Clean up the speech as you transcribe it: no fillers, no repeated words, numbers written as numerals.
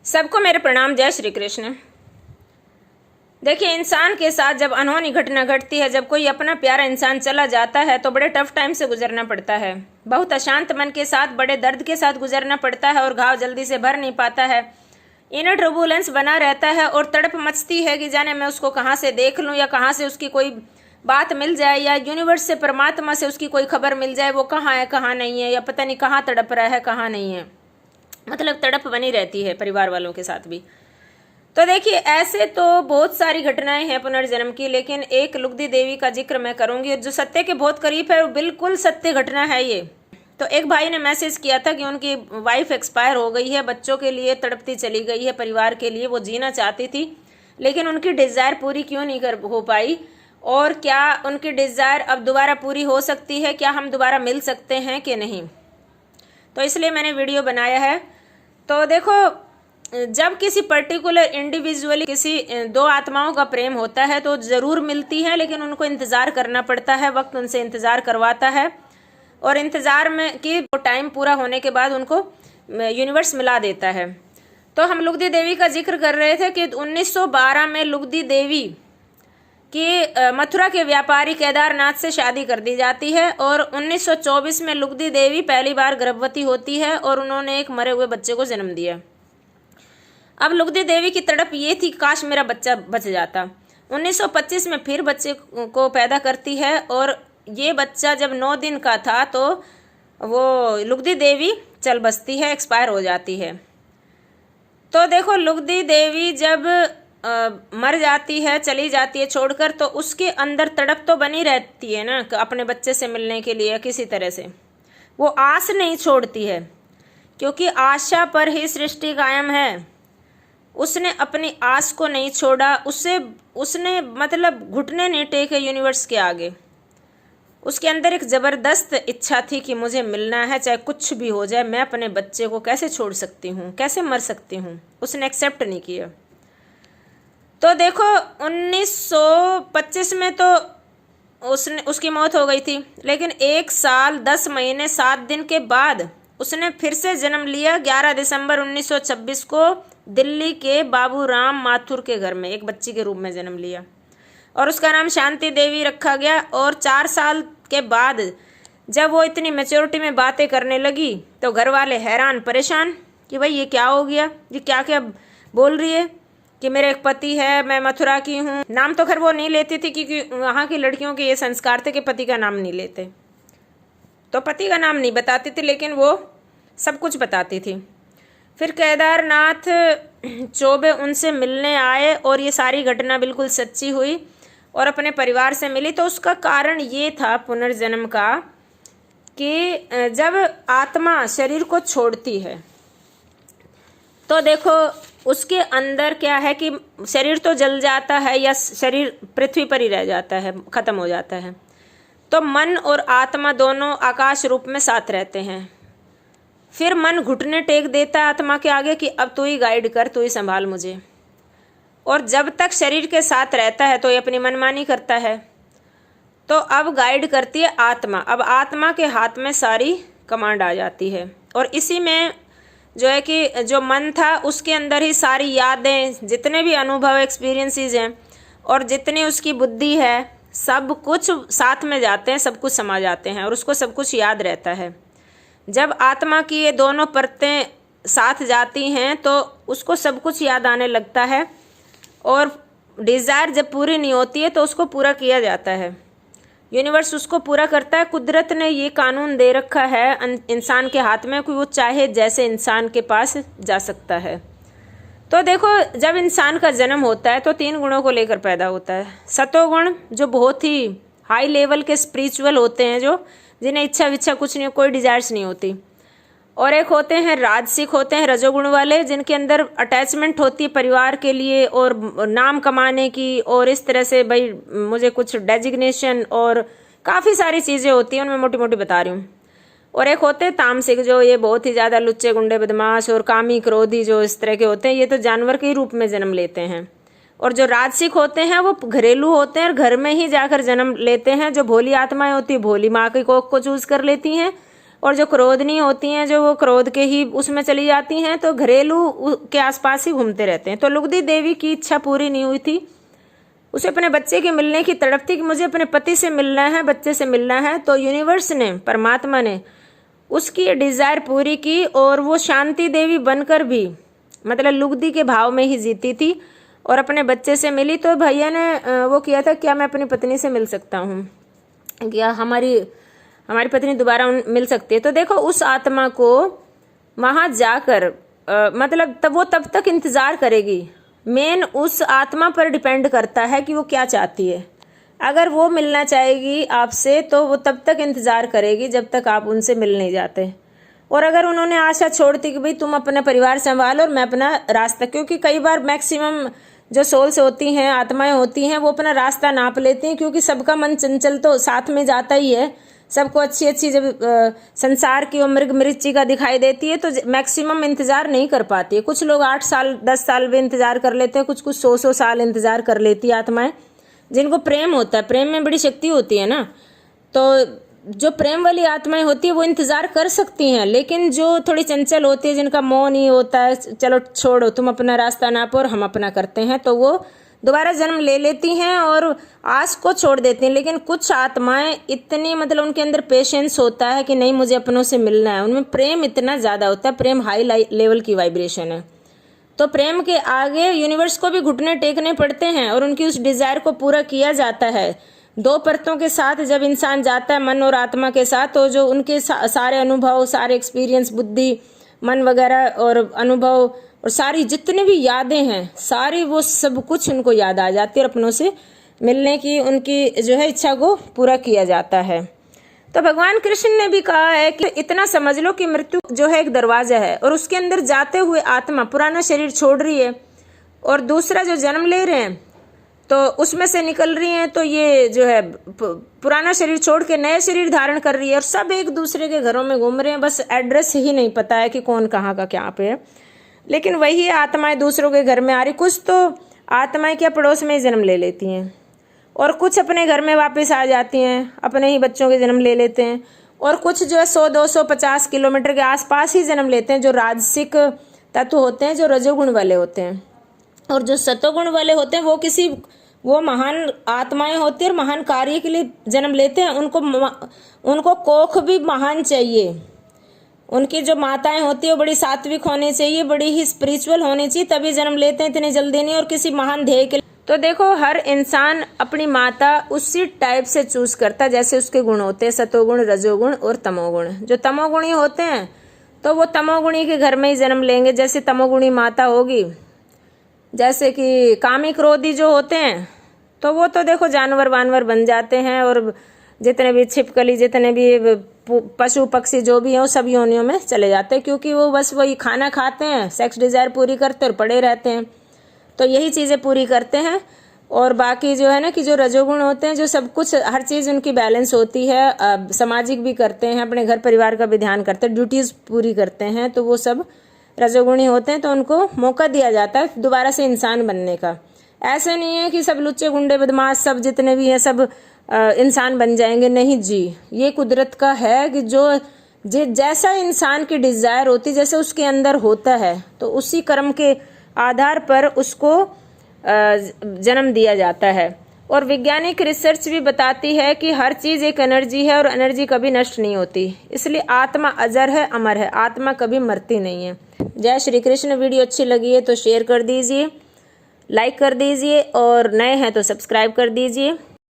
सबको मेरे प्रणाम। जय श्री कृष्ण। देखिए, इंसान के साथ जब अनहोनी घटना घटती है, जब कोई अपना प्यारा इंसान चला जाता है तो बड़े टफ टाइम से गुजरना पड़ता है। बहुत अशांत मन के साथ, बड़े दर्द के साथ गुजरना पड़ता है और घाव जल्दी से भर नहीं पाता है। इनर ट्रबुलेंस बना रहता है और तड़प मचती है कि जाने मैं उसको कहाँ से देख लूँ या कहाँ से उसकी कोई बात मिल जाए या यूनिवर्स से, परमात्मा से उसकी कोई खबर मिल जाए, वो कहाँ है कहाँ नहीं है, या पता नहीं कहाँ तड़प रहा है कहाँ नहीं है। मतलब तड़प बनी रहती है परिवार वालों के साथ भी। तो देखिए, ऐसे तो बहुत सारी घटनाएं हैं पुनर्जन्म की, लेकिन एक लुगदी देवी का जिक्र मैं करूंगी जो सत्य के बहुत करीब है। वो बिल्कुल सत्य घटना है ये। तो एक भाई ने मैसेज किया था कि उनकी वाइफ एक्सपायर हो गई है, बच्चों के लिए तड़पती चली गई है, परिवार के लिए वो जीना चाहती थी, लेकिन उनकी डिज़ायर पूरी क्यों नहीं हो पाई, और क्या उनकी डिज़ायर अब दोबारा पूरी हो सकती है, क्या हम दोबारा मिल सकते हैं कि नहीं। तो इसलिए मैंने वीडियो बनाया है। तो देखो, जब किसी पर्टिकुलर इंडिविजुअली किसी दो आत्माओं का प्रेम होता है तो ज़रूर मिलती है, लेकिन उनको इंतज़ार करना पड़ता है, वक्त उनसे इंतज़ार करवाता है, और इंतज़ार में कि टाइम पूरा होने के बाद उनको यूनिवर्स मिला देता है। तो हम लुगदी देवी का जिक्र कर रहे थे कि 1912 में लुगदी देवी कि मथुरा के व्यापारी केदारनाथ से शादी कर दी जाती है, और 1924 में लुगदी देवी पहली बार गर्भवती होती है और उन्होंने एक मरे हुए बच्चे को जन्म दिया। अब लुगदी देवी की तड़प ये थी, काश मेरा बच्चा बच जाता। 1925 में फिर बच्चे को पैदा करती है, और ये बच्चा जब 9 दिन का था तो वो लुगदी देवी चल बसती है, एक्सपायर हो जाती है। तो देखो, लुगदी देवी जब मर जाती है, चली जाती है छोड़कर, तो उसके अंदर तड़प तो बनी रहती है ना अपने बच्चे से मिलने के लिए। किसी तरह से वो आस नहीं छोड़ती है, क्योंकि आशा पर ही सृष्टि कायम है। उसने अपनी आस को नहीं छोड़ा, उसने मतलब घुटने नहीं टेके यूनिवर्स के आगे। उसके अंदर एक ज़बरदस्त इच्छा थी कि मुझे मिलना है, चाहे कुछ भी हो जाए, मैं अपने बच्चे को कैसे छोड़ सकती हूँ, कैसे मर सकती हूँ। उसने एक्सेप्ट नहीं किया। तो देखो, 1925 में तो उसकी मौत हो गई थी, लेकिन 1 साल 10 महीने 7 दिन के बाद उसने फिर से जन्म लिया। 11 दिसंबर 1926 को दिल्ली के बाबूराम माथुर के घर में एक बच्ची के रूप में जन्म लिया, और उसका नाम शांति देवी रखा गया। और 4 साल के बाद जब वो इतनी मैच्योरिटी में बातें करने लगी तो घर वाले हैरान परेशान कि भाई ये क्या हो गया, ये क्या क्या बोल रही है कि मेरे एक पति है, मैं मथुरा की हूँ। नाम तो खैर वो नहीं लेती थी, क्योंकि वहाँ की लड़कियों के ये संस्कार थे कि पति का नाम नहीं लेते, तो पति का नाम नहीं बताती थी, लेकिन वो सब कुछ बताती थी। फिर केदारनाथ चौबे उनसे मिलने आए और ये सारी घटना बिल्कुल सच्ची हुई, और अपने परिवार से मिली। तो उसका कारण ये था पुनर्जन्म का कि जब आत्मा शरीर को छोड़ती है तो देखो, उसके अंदर क्या है कि शरीर तो जल जाता है या शरीर पृथ्वी पर ही रह जाता है, ख़त्म हो जाता है। तो मन और आत्मा दोनों आकाश रूप में साथ रहते हैं। फिर मन घुटने टेक देता है आत्मा के आगे कि अब तू ही गाइड कर, तू ही संभाल मुझे। और जब तक शरीर के साथ रहता है तो ये अपनी मनमानी करता है। तो अब गाइड करती है आत्मा। अब आत्मा के हाथ में सारी कमांड आ जाती है, और इसी में जो है कि जो मन था उसके अंदर ही सारी यादें, जितने भी अनुभव, एक्सपीरियंसेस हैं, और जितनी उसकी बुद्धि है, सब कुछ साथ में जाते हैं, सब कुछ समा जाते हैं, और उसको सब कुछ याद रहता है। जब आत्मा की ये दोनों परतें साथ जाती हैं तो उसको सब कुछ याद आने लगता है, और डिज़ायर जब पूरी नहीं होती है तो उसको पूरा किया जाता है। यूनिवर्स उसको पूरा करता है। कुदरत ने ये कानून दे रखा है इंसान के हाथ में कि वो चाहे जैसे इंसान के पास जा सकता है। तो देखो, जब इंसान का जन्म होता है तो 3 गुणों को लेकर पैदा होता है। सतोगुण जो बहुत ही हाई लेवल के स्पिरिचुअल होते हैं, जो जिन्हें इच्छा विच्छा कुछ नहीं, कोई डिजायर्स नहीं होती। और एक होते हैं राजसिक, होते हैं रजोगुण वाले, जिनके अंदर अटैचमेंट होती है परिवार के लिए और नाम कमाने की, और इस तरह से भाई मुझे कुछ डेजिग्नेशन और काफ़ी सारी चीज़ें होती हैं, उनमें मोटी मोटी बता रही हूँ। और एक होते हैं तामसिक, जो ये बहुत ही ज़्यादा लुच्चे गुंडे बदमाश और कामी क्रोधी जो इस तरह के होते हैं, ये तो जानवर के रूप में जन्म लेते हैं। और जो राजसिक होते हैं वो घरेलू होते हैं और घर में ही जाकर जन्म लेते हैं। जो भोली आत्माएं होती है, भोली माँ की कोख को चूज कर लेती हैं, और जो क्रोधनी होती हैं जो वो क्रोध के ही उसमें चली जाती हैं, तो घरेलू के आसपास ही घूमते रहते हैं। तो लुगदी देवी की इच्छा पूरी नहीं हुई थी, उसे अपने बच्चे के मिलने की तड़प थी कि मुझे अपने पति से मिलना है, बच्चे से मिलना है। तो यूनिवर्स ने, परमात्मा ने उसकी डिज़ायर पूरी की और वो शांति देवी बनकर भी मतलब लुगदी के भाव में ही जीती थी और अपने बच्चे से मिली। तो भैया ने वो किया था, क्या मैं अपनी पत्नी से मिल सकता हूँ, क्या हमारी पत्नी दोबारा मिल सकती है। तो देखो उस आत्मा को वहाँ जाकर मतलब तब तक इंतज़ार करेगी। मेन उस आत्मा पर डिपेंड करता है कि वो क्या चाहती है। अगर वो मिलना चाहेगी आपसे तो वो तब तक इंतज़ार करेगी जब तक आप उनसे मिल नहीं जाते। और अगर उन्होंने आशा छोड़ दी कि भाई तुम अपना परिवार संभालो और मैं अपना रास्ता, क्योंकि कई बार मैक्सिमम जो सोल्स होती हैं, आत्माएं होती हैं, वो अपना रास्ता नाप लेती हैं, क्योंकि सबका मन चंचल तो साथ में जाता ही है। सबको अच्छी जब संसार की मृग मरीचिका दिखाई देती है तो मैक्सिमम इंतजार नहीं कर पाती है। कुछ लोग 8 साल 10 साल भी इंतजार कर लेते हैं, कुछ 100 साल इंतजार कर लेती है आत्माएं, जिनको प्रेम होता है। प्रेम में बड़ी शक्ति होती है ना, तो जो प्रेम वाली आत्माएं होती है वो इंतजार कर सकती हैं। लेकिन जो थोड़ी चंचल होती है, जिनका मोह नहीं होता है, चलो छोड़ो तुम अपना रास्ता नापो और हम अपना करते हैं, तो वो दोबारा जन्म ले लेती हैं और आस को छोड़ देती हैं। लेकिन कुछ आत्माएं इतनी मतलब उनके अंदर पेशेंस होता है कि नहीं मुझे अपनों से मिलना है, उनमें प्रेम इतना ज़्यादा होता है, प्रेम हाई लेवल की वाइब्रेशन है। तो प्रेम के आगे यूनिवर्स को भी घुटने टेकने पड़ते हैं और उनकी उस डिज़ायर को पूरा किया जाता है। 2 परतों के साथ जब इंसान जाता है, मन और आत्मा के साथ, तो जो उनके सारे अनुभव, सारे एक्सपीरियंस, बुद्धि, मन वगैरह और अनुभव और सारी जितनी भी यादें हैं, सारी वो सब कुछ उनको याद आ जाती है और अपनों से मिलने की उनकी जो है इच्छा को पूरा किया जाता है। तो भगवान कृष्ण ने भी कहा है कि इतना समझ लो कि मृत्यु जो है एक दरवाजा है और उसके अंदर जाते हुए आत्मा पुराना शरीर छोड़ रही है और दूसरा जो जन्म ले रहे हैं तो उसमें से निकल रही हैं, तो ये जो है पुराना शरीर छोड़ के नया शरीर धारण कर रही है और सब एक दूसरे के घरों में घूम रहे हैं। बस एड्रेस ही नहीं पता है कि कौन कहाँ का क्या पे है, लेकिन वही आत्माएं दूसरों के घर में आ रही। कुछ तो आत्माएं क्या पड़ोस में ही जन्म ले लेती हैं और कुछ अपने घर में वापस आ जाती हैं, अपने ही बच्चों के जन्म ले लेते हैं, और कुछ जो है 100-250 किलोमीटर के आसपास ही जन्म लेते हैं, जो राजसिक तत्व होते हैं, जो रजोगुण वाले होते हैं। और जो सतोगुण वाले होते हैं वो महान आत्माएं होती हैं और महान कार्य के लिए जन्म लेते हैं। उनको कोख भी महान चाहिए, उनकी जो माताएं होती है वो बड़ी सात्विक होनी चाहिए, बड़ी ही स्पिरिचुअल होनी चाहिए, तभी जन्म लेते हैं, इतनी जल्दी नहीं और किसी महान ध्येय के लिए। तो देखो हर इंसान अपनी माता उसी टाइप से चूज करता है जैसे उसके गुण होते हैं, सतोगुण, रजोगुण और तमोगुण। जो तमोगुणी होते हैं तो वो तमोगुणी के घर में ही जन्म लेंगे। जैसे तमोगुणी माता होगी, जैसे कि कामी क्रोधी जो होते हैं तो वो तो देखो जानवर वानवर बन जाते हैं और जितने भी छिपकली, जितने भी पशु पक्षी जो भी हैं वो सब योनियों में चले जाते हैं, क्योंकि वो बस वही खाना खाते हैं, सेक्स डिज़ायर पूरी करते और पड़े रहते हैं, तो यही चीज़ें पूरी करते हैं। और बाकी जो है ना कि जो रजोगुण होते हैं, जो सब कुछ हर चीज़ उनकी बैलेंस होती है, सामाजिक भी करते हैं, अपने घर परिवार का भी ध्यान करते हैं, ड्यूटीज़ पूरी करते हैं, तो वो सब रजोगुणी होते हैं। तो उनको मौका दिया जाता है दोबारा से इंसान बनने का। ऐसा नहीं है कि सब लुच्चे गुंडे बदमाश सब जितने भी हैं सब इंसान बन जाएंगे, नहीं जी। ये कुदरत का है कि जो जैसा इंसान की डिज़ायर होती, जैसे उसके अंदर होता है, तो उसी कर्म के आधार पर उसको जन्म दिया जाता है। और वैज्ञानिक रिसर्च भी बताती है कि हर चीज़ एक एनर्जी है और एनर्जी कभी नष्ट नहीं होती, इसलिए आत्मा अजर है, अमर है, आत्मा कभी मरती नहीं है। जय श्री कृष्ण। वीडियो अच्छी लगी है तो शेयर कर दीजिए, लाइक कर दीजिए और नए हैं तो सब्सक्राइब कर दीजिए।